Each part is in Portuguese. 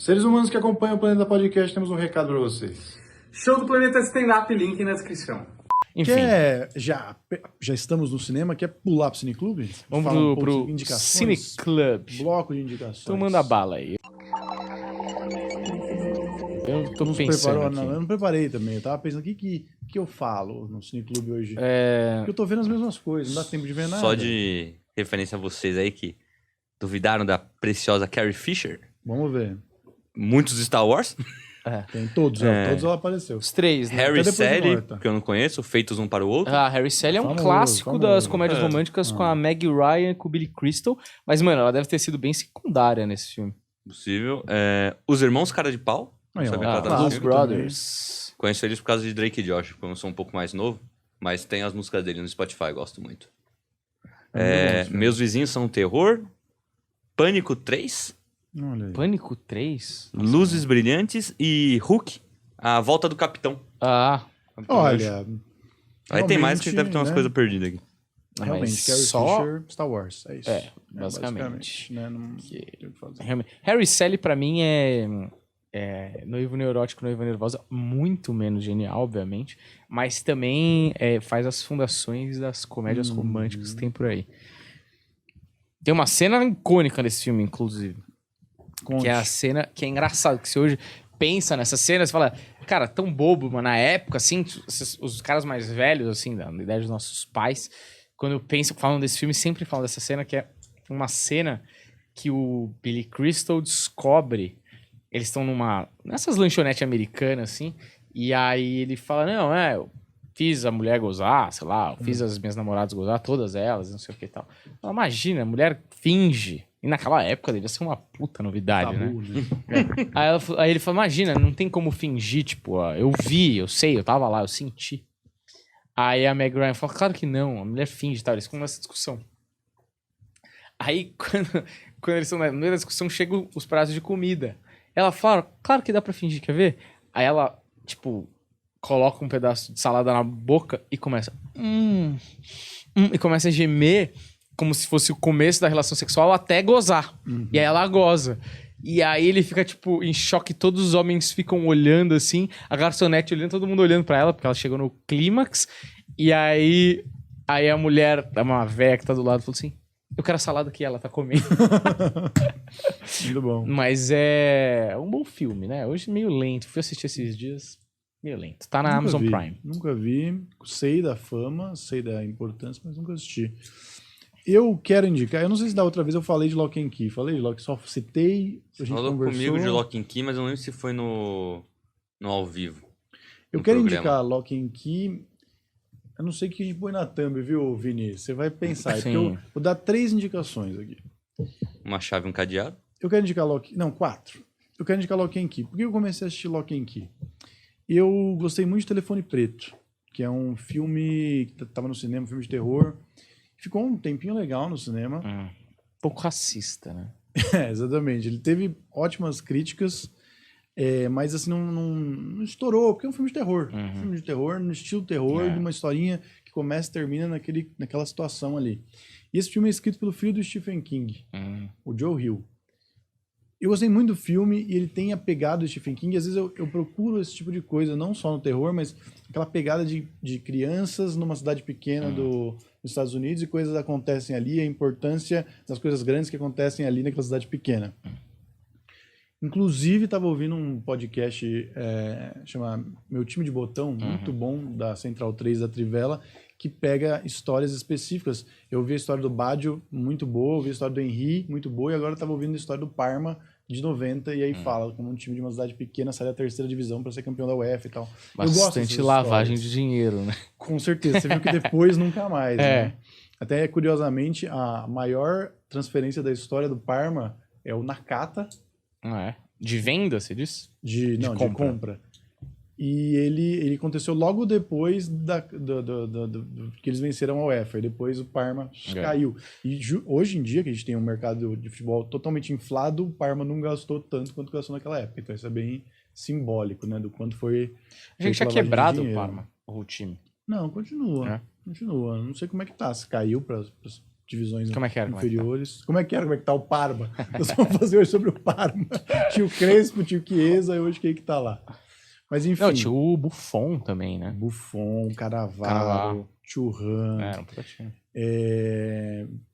Seres humanos que acompanham o Planeta Podcast, temos um recado para vocês. Show do Planeta Stand-Up, link na descrição. Enfim. Já estamos no cinema, quer pular pro Cineclube? Vamos Fala um pouco pro sobre indicações, Cine Club. bloco de indicações. Então manda bala aí. Eu tô pensando aqui. Eu não preparei também. Eu tava pensando, o que eu falo no Cineclube hoje? Porque eu tô vendo as mesmas coisas, não dá tempo de ver nada. Só de referência a vocês aí que duvidaram da preciosa Carrie Fisher. Vamos ver. Muitos Star Wars. Tem todos, todos ela apareceu. Os três, né? Harry depois de Sally, morta. que eu não conheço, Feitos Um para o Outro. Harry Sally é um Famoso, clássico das famoso. comédias românticas com a Meg Ryan e com o Billy Crystal. Mas, mano, ela deve ter sido bem secundária nesse filme. Possível. Os Irmãos Cara de Pau. Aí, ó, Sabe ah, qual é o Blues clássico filme? Brothers. Conheço eles por causa de Drake e Josh, porque eu sou um pouco mais novo. Mas tem as músicas dele no Spotify, gosto muito. Meus Vizinhos São um Terror. Pânico 3. Olha aí. Pânico 3? Luzes Brilhantes e Hulk. A Volta do Capitão. Olha, Aí tem mais que realmente, deve ter umas né? coisas perdidas aqui. realmente, Mas Carrie só- Fisher, Star Wars, é isso. basicamente. Né? Não tem o que fazer. Realmente. Harry Sally, pra mim, é Noivo Neurótico, Noiva Nervosa. Muito menos genial, obviamente. Mas também faz as fundações das comédias românticas que tem por aí. Tem uma cena icônica nesse filme, inclusive. Conte. Que é a cena que é engraçado, que você hoje pensa nessa cena, você fala, cara, tão bobo, mas na época, assim, os caras mais velhos, assim, da ideia dos nossos pais, quando falam desse filme, sempre falam dessa cena, que é uma cena que o Billy Crystal descobre, eles estão nessas lanchonetes americanas, assim, e aí ele fala, não, eu fiz a mulher gozar, sei lá, eu fiz as minhas namoradas gozar, todas elas, não sei o que e tal. Fala, imagina, a mulher finge. E naquela época devia ser uma puta novidade, Tabu, né? né? Aí ele falou, imagina, não tem como fingir, tipo, eu vi, eu sei, eu tava lá, eu senti. Aí a Meg Ryan falou, claro que não, a mulher finge e tal, eles ficam nessa discussão. Aí, quando eles estão no meio da discussão, chegam os pratos de comida. Ela fala, claro que dá pra fingir, quer ver? Aí ela, tipo, coloca um pedaço de salada na boca e começa... e começa a gemer como se fosse o começo da relação sexual até gozar. E aí ela goza. E aí ele fica, tipo, em choque. Todos os homens ficam olhando, assim. A garçonete olhando, todo mundo olhando pra ela, porque ela chegou no clímax. E aí a mulher, uma véia que tá do lado, falou assim, eu quero a salada que ela tá comendo. Muito bom. Mas é um bom filme, né? Hoje meio lento. Fui assistir esses dias, meio lento. Tá na Amazon Prime. Nunca vi, sei da fama, sei da importância, mas nunca assisti. Eu quero indicar, eu não sei se da outra vez eu falei de Lock and Key, só citei, a gente Falou conversou. comigo de Lock and Key, mas eu não lembro se foi no ao vivo. Eu no quero programa. indicar Lock and Key, eu não sei o que a gente põe na thumb, viu, Vini? Você vai pensar, porque eu vou dar 3 indicações aqui. Uma chave e um cadeado. Eu quero indicar 4. Eu quero indicar Lock and Key. Por que eu comecei a assistir Lock and Key? Eu gostei muito de Telefone Preto, que é um filme que tava no cinema, um filme de terror. Ficou um tempinho legal no cinema. Um pouco racista, né? Exatamente. Ele teve ótimas críticas, mas assim, não estourou, porque é um filme de terror. Um filme de terror, no estilo terror, de uma historinha que começa e termina naquela situação ali. E esse filme é escrito pelo filho do Stephen King, o Joe Hill. Eu gostei muito do filme e ele tem a pegada do Stephen King. Às vezes eu procuro esse tipo de coisa, não só no terror, mas aquela pegada de crianças numa cidade pequena dos Estados Unidos e coisas acontecem ali, a importância das coisas grandes que acontecem ali naquela cidade pequena. Inclusive, estava ouvindo um podcast chama Meu Time de Botão, muito bom, da Central 3 da Trivela, que pega histórias específicas. Eu ouvi a história do Baggio, muito boa, ouvi a história do Henry, muito boa, e agora estava ouvindo a história do Parma, de 90, e aí fala como um time de uma cidade pequena sai da 3ª divisão para ser campeão da UEFA e tal. Eu gosto Bastante dessas lavagem histórias. de dinheiro, né? Com certeza. Você viu que depois nunca mais, né? Até, curiosamente, a maior transferência da história do Parma é o Nakata. De venda, você disse? De compra. E ele aconteceu logo depois que eles venceram a UEFA. E depois o Parma caiu. E hoje em dia, que a gente tem um mercado de futebol totalmente inflado, o Parma não gastou tanto quanto gastou naquela época. Então isso é bem simbólico, né? Do quanto foi... A gente tinha lavagem de quebrado o dinheiro. Parma, o time. Não, continua. Continua. Não sei como é que tá. Se caiu para divisões Como é que era? inferiores. Como é que era? Como é que tá o Parma? Nós vamos fazer hoje sobre o Parma. Tinha o Crespo, tinha o Chiesa, e hoje quem que tá lá? Mas enfim. Não, tinha o Buffon também, né? Buffon, Cannavaro, Thuram, Era um puta time.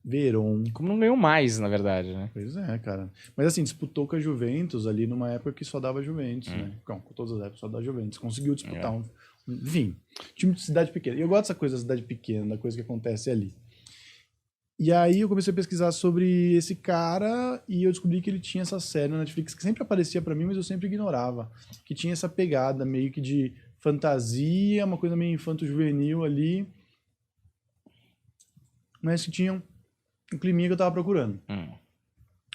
Veron. Como não ganhou mais, na verdade, né? Pois é, cara. Mas assim, disputou com a Juventus ali numa época que só dava Juventus, né? Não, com todas as épocas só dava Juventus. Conseguiu disputar enfim, time de cidade pequena. E eu gosto dessa coisa da cidade pequena, da coisa que acontece ali. E aí eu comecei a pesquisar sobre esse cara e eu descobri que ele tinha essa série na Netflix que sempre aparecia pra mim, mas eu sempre ignorava. Que tinha essa pegada meio que de fantasia, uma coisa meio infanto-juvenil ali, mas que tinha um climinha que eu tava procurando.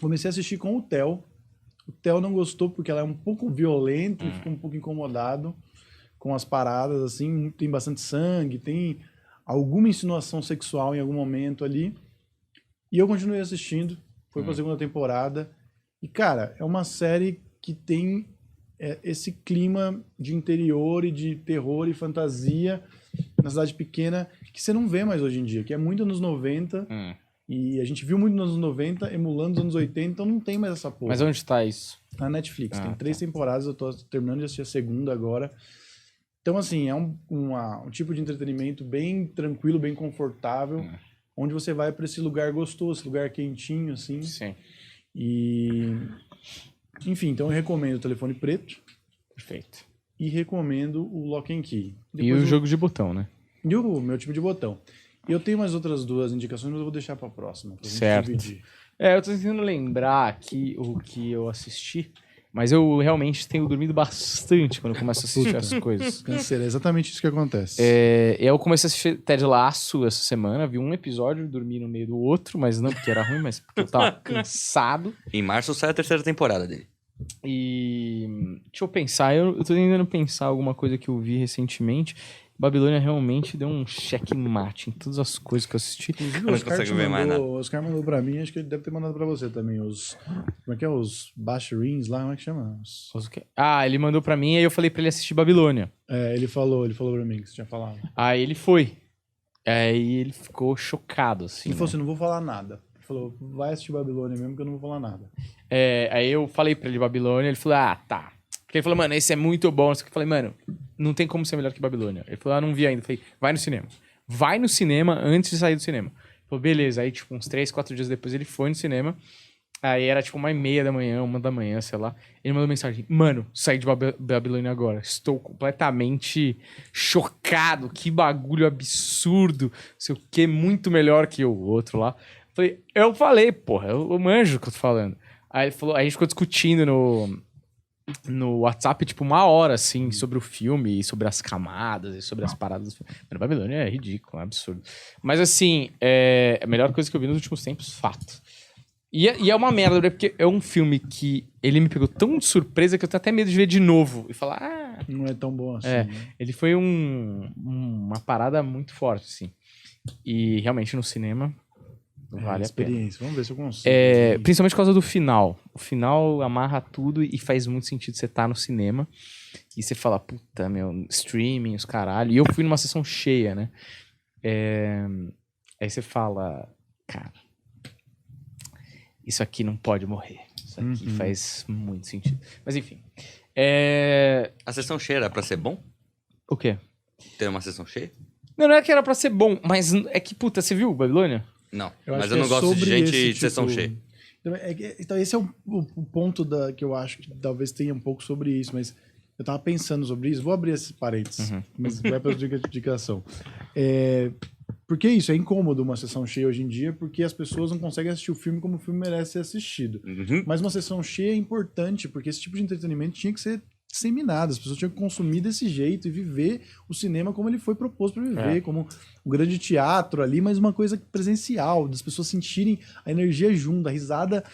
Comecei a assistir com o Theo. O Theo não gostou porque ela é um pouco violenta e ficou um pouco incomodado com as paradas, assim, tem bastante sangue, tem alguma insinuação sexual em algum momento ali. E eu continuei assistindo, foi pra segunda temporada. E, cara, é uma série que tem esse clima de interior e de terror e fantasia na cidade pequena que você não vê mais hoje em dia, que é muito anos 90. E a gente viu muito nos anos 90, emulando os anos 80, então não tem mais essa porra. Mas onde tá isso? Na Netflix. Tem 3 temporadas, eu tô terminando de assistir a segunda agora. Então, assim, é um tipo de entretenimento bem tranquilo, bem confortável, onde você vai para esse lugar gostoso, esse lugar quentinho, assim. Sim. E... Enfim, então eu recomendo o Telefone Preto. Perfeito. E recomendo o Lock and Key. E o jogo de botão, né? E o meu tipo de botão. E eu tenho mais outras 2 indicações, mas eu vou deixar pra próxima. Pra Certo. gente dividir. Eu tô tentando lembrar aqui o que eu assisti, mas eu realmente tenho dormido bastante quando eu começo a assistir essas coisas. Canseira, é exatamente isso que acontece. Eu comecei a assistir Ted Lasso essa semana, vi um episódio, dormi no meio do outro, mas não porque era ruim, mas porque eu tava cansado. Em março sai a 3ª temporada dele. E deixa eu pensar, eu tô tentando pensar alguma coisa que eu vi recentemente. Babilônia realmente deu um checkmate em todas as coisas que eu assisti. Inclusive, não o Oscar, consigo ver mais nada. o Oscar mandou pra mim, acho que ele deve ter mandado pra você também. Como é que é? Os Basharins lá, como é que chama? Ele mandou pra mim e aí eu falei pra ele assistir Babilônia. Ele falou pra mim que você tinha falado. Aí ele foi. Aí ele ficou chocado, assim. Ele falou assim, não vou falar nada. Ele falou, vai assistir Babilônia mesmo que eu não vou falar nada. Aí eu falei pra ele Babilônia, ele falou, tá. Porque ele falou, mano, esse é muito bom. Eu falei, mano, não tem como ser melhor que Babilônia. Ele falou, não vi ainda. Eu falei, vai no cinema. Vai no cinema antes de sair do cinema. Ele falou, beleza. Aí, tipo, uns 3, 4 dias depois ele foi no cinema. Aí era, tipo, 1h30 da manhã, 1 da manhã, sei lá. Ele mandou mensagem, mano, saí de Babilônia agora. Estou completamente chocado. Que bagulho absurdo. Não sei o que, muito melhor que o outro lá. Eu falei, porra, eu manjo o que eu tô falando. Aí ele falou, aí a gente ficou discutindo no WhatsApp, tipo, 1 hora, assim, sobre o filme, e sobre as camadas, e sobre as paradas do filme. Mano, Babilônia é ridículo, é absurdo. Mas, assim, é a melhor coisa que eu vi nos últimos tempos, fato. E é uma merda, né? Porque é um filme que ele me pegou tão de surpresa que eu tenho até medo de ver de novo. E falar, Não é tão bom assim, né? Ele Foi uma parada muito forte, assim. E, realmente, no cinema... Vale a pena. Vamos ver se eu consigo. Principalmente por causa do final. O final amarra tudo e faz muito sentido você estar no cinema. E você fala, puta, meu, streaming, os caralho. E eu fui numa sessão cheia, né? Aí você fala, cara, isso aqui não pode morrer. Isso aqui faz muito sentido. Mas enfim. A sessão cheia era pra ser bom? O quê? Ter uma sessão cheia? Não é que era pra ser bom, mas é que, puta, você viu Babilônia? Não, Eu mas acho eu que não gosto de sobre gente esse de sessão cheia. Então, esse é o ponto que eu acho que talvez tenha um pouco sobre isso, mas eu tava pensando sobre isso. Vou abrir esses parênteses, mas vai pra indicação. Porque isso, é incômodo uma sessão cheia hoje em dia, porque as pessoas não conseguem assistir o filme como o filme merece ser assistido. Mas uma sessão cheia é importante, porque esse tipo de entretenimento tinha que ser disseminado, as pessoas tinham que consumir desse jeito e viver o cinema como ele foi proposto para viver, como um grande teatro ali, mas uma coisa presencial, das pessoas sentirem a energia junto, a risada,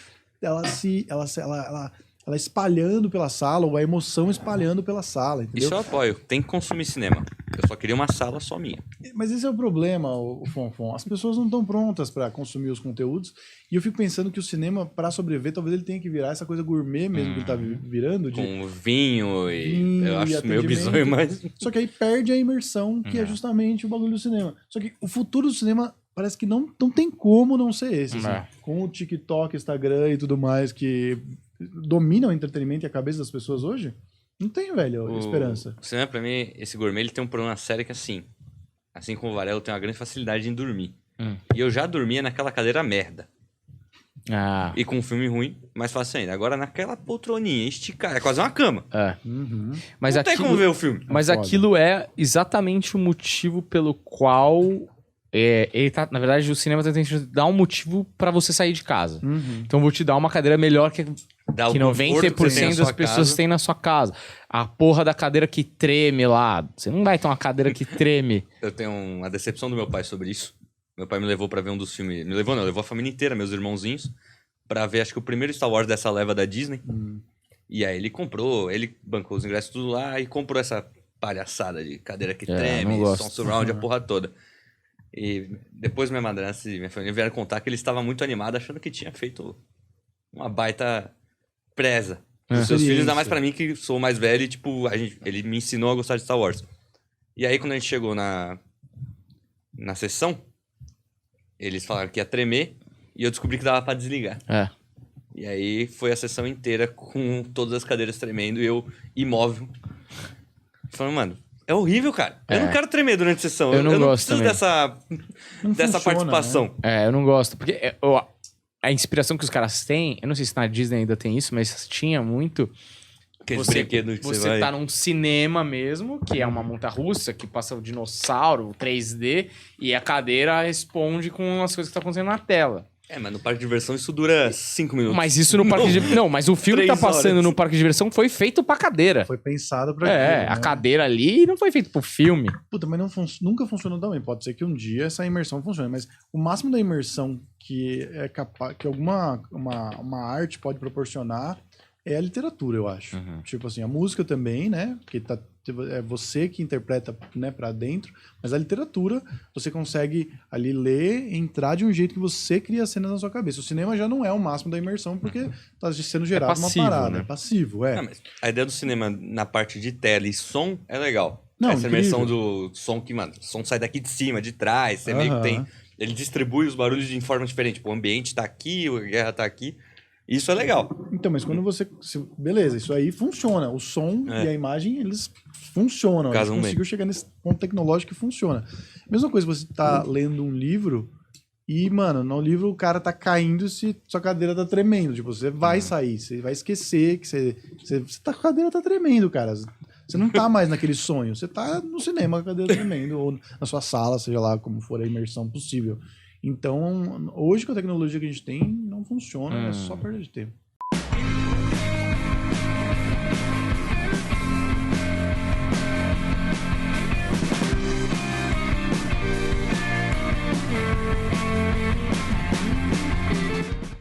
ela espalhando pela sala, ou a emoção espalhando pela sala, entendeu? Isso eu apoio, tem que consumir cinema. Eu só queria uma sala só minha. Mas esse é o problema, o Fonfon. As pessoas não estão prontas para consumir os conteúdos. E eu fico pensando que o cinema, para sobreviver, talvez ele tenha que virar essa coisa gourmet mesmo que ele tá virando. Com vinho e... Eu acho meio bizonho, mas... Só que aí perde a imersão, que é justamente o bagulho do cinema. Só que o futuro do cinema parece que não tem como não ser esse. Assim. É. Com o TikTok, Instagram e tudo mais que dominam o entretenimento e a cabeça das pessoas hoje, não tem, velho, esperança. O cinema, pra mim, esse gourmet, ele tem um problema sério que assim como o Varelo, tem uma grande facilidade em dormir. E eu já dormia naquela cadeira merda. Ah, E com um filme ruim, mais fácil ainda. Agora naquela poltroninha, esticar, é quase uma cama. é. Uhum. Mas Não tem aquilo, como ver o filme. mas foda. aquilo é exatamente o motivo pelo qual ele tá, na verdade, o cinema tá tentando dar um motivo pra você sair de casa. Uhum. Então eu vou te dar uma cadeira melhor que Dá o que conforto que você tem na 90% sua das pessoas casa. têm na sua casa. A porra da cadeira que treme lá. Você não vai ter uma cadeira que treme. Eu tenho uma decepção do meu pai sobre isso. Meu pai me levou pra ver um dos filmes... Me levou não, levou a família inteira, meus irmãozinhos, pra ver, acho que o primeiro Star Wars dessa leva da Disney. E aí ele bancou os ingressos tudo lá e comprou essa palhaçada de cadeira que não treme, gosto. som surround, a porra toda. E depois minha madrasta e minha família vieram contar que ele estava muito animado, achando que tinha feito uma baita presa. Os seus filhos, ainda mais pra mim, que sou mais velho, e tipo, ele me ensinou a gostar de Star Wars. E aí, quando a gente chegou na sessão, eles falaram que ia tremer, e eu descobri que dava pra desligar. É. E aí, foi a sessão inteira com todas as cadeiras tremendo, e eu imóvel. Falando, mano, é horrível, cara. Eu não quero tremer durante a sessão. Eu não gosto preciso também. dessa funciona, participação. Eu não gosto. Porque a inspiração que os caras têm, eu não sei se na Disney ainda tem isso, mas tinha muito. Aqueles brinquedos que Você vai... tá num cinema mesmo, que é uma montanha-russa, que passa o dinossauro, 3D, e a cadeira responde com as coisas que estão acontecendo na tela. Mas no parque de diversão isso dura 5 minutos. Mas isso no parque de... Não, mas o filme que tá 3 passando horas. no parque de diversão foi feito pra cadeira. Foi pensado pra A aquilo, né? cadeira ali não foi feito pro filme. Puta, mas nunca funcionou também. Pode ser que um dia essa imersão funcione, mas o máximo da imersão que é capaz, que uma arte pode proporcionar é a literatura, eu acho. Tipo assim, a música também, né? Porque é você que interpreta, né, pra dentro, mas a literatura você consegue ali ler, entrar de um jeito que você cria a cena na sua cabeça. O cinema já não é o máximo da imersão, porque tá sendo gerado passivo, uma parada. né? É passivo, Não, mas a ideia do cinema na parte de tela e som é legal. Não, essa incrível. imersão do som que, mano, o som sai daqui de cima, de trás, você meio que tem... Ele distribui os barulhos de forma diferente. Tipo, o ambiente tá aqui, a guerra tá aqui. Isso é legal. Então, mas quando você... beleza, isso aí funciona. O som e a imagem, eles funcionam. Eles Casam bem. conseguiram chegar nesse ponto tecnológico que funciona. Mesma coisa, você tá lendo um livro e, mano, no livro o cara tá caindo se sua cadeira tá tremendo. Tipo, você vai sair, você vai esquecer que você tá com a cadeira tá tremendo, cara. Você não tá mais naquele sonho. Você tá no cinema com a cadeira tremendo, ou na sua sala, seja lá como for a imersão possível. Então, hoje com a tecnologia que a gente tem, não funciona, é só perda de tempo.